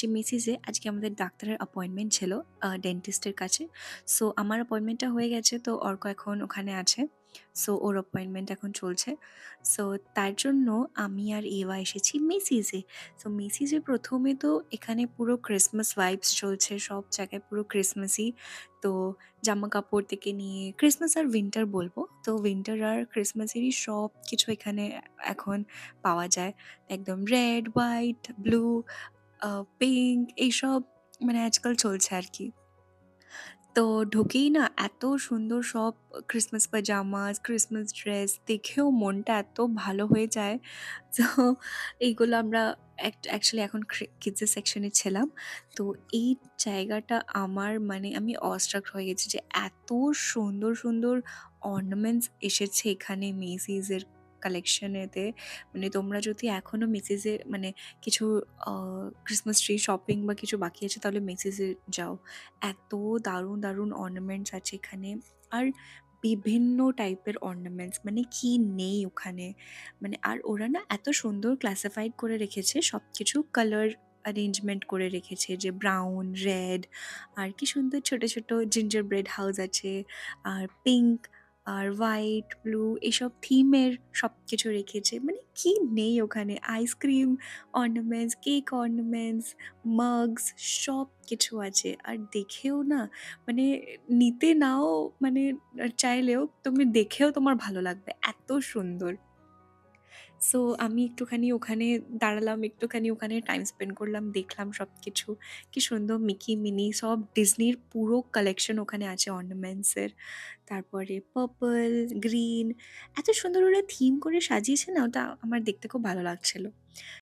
এসেছি মেসিসে। আজকে আমাদের ডাক্তারের অ্যাপয়েন্টমেন্ট ছিল ডেন্টিস্টের কাছে। সো আমার অ্যাপয়েন্টমেন্টটা হয়ে গেছে। তো অর্ক এখন ওখানে আছে। সো ওর অ্যাপয়েন্টমেন্ট এখন চলছে। সো তার জন্য আমি আর এভা এসেছি মেসিসে। সো মেসিসে ১ম এ তো এখানে পুরো ক্রিসমাস ভাইবস চলছে। সব জায়গায় পুরো ক্রিসমাসই। তো জামাকাপড় থেকে নিয়ে ক্রিসমাস আর উইন্টার বলব। তো উইন্টার আর ক্রিসমাসেরই সবকিছু এখানে এখন পাওয়া যায়। একদম রেড, হোয়াইট, ব্লু, পিঙ্ক এইসব মানে আজকাল চলছে আরকি। তো ঢুকেই না এত সুন্দর সব ক্রিসমাস পাজামাস, ক্রিসমাস ড্রেস দেখেও মনটা এত ভালো হয়ে যায়। তো এইগুলো আমরা অ্যাকচুয়ালি এখন কিডসের সেকশনে ছিলাম। তো এই জায়গাটা আমার মানে আমি অস্ট্রাক হয়ে গেছি যে এত সুন্দর, সুন্দর অর্নামেন্টস এসেছে এখানে মেসিসের কালেকশনেতে। মানে তোমরা যদি এখনো মেসিসে মানে কিছু আ ক্রিসমাস ট্রি শপিং বা কিছু বাকি আছে তাহলে মেসিসে যাও। এত দারুণ, দারুণ অর্নামেন্টস আছে এখানে। আর বিভিন্ন টাইপের অর্নামেন্টস মানে কি নেই ওখানে। মানে আর ওরা না এত সুন্দর ক্লাসিফাইড করে রেখেছে সবকিছু কালার অ্যারেঞ্জমেন্ট করে রেখেছে যে ব্রাউন, রেড আর কি সুন্দর ছোট, ছোট জিঞ্জার ব্রেড হাউস আছে। আর পিঙ্ক আর হোয়াইট, ব্লু এসব থিমের সবকিছু রেখেছে। মানে কি নেই ওখানে আইসক্রিম অর্নামেন্টস, কেক অর্নামেন্টস, মাগস সবকিছু আছে। আর দেখেও না মানে নিতে নাও মানে চাইলেও তুমি দেখেও তোমার ভালো লাগবে। এত সুন্দর। সো আমি একটুখানি ওখানে দাঁড়ালাম, একটুখানি ওখানে টাইম স্পেন্ড করলাম, দেখলাম সবকিছু। কি সুন্দর মিকি, মিনি সব ডিজনির পুরো কালেকশন ওখানে আছে অর্নামেন্টসের। তারপরে পার্পল, গ্রিন এত সুন্দর ওরা থিম করে সাজিয়েছে না ওটা আমার দেখতে খুব ভালো লাগছিল।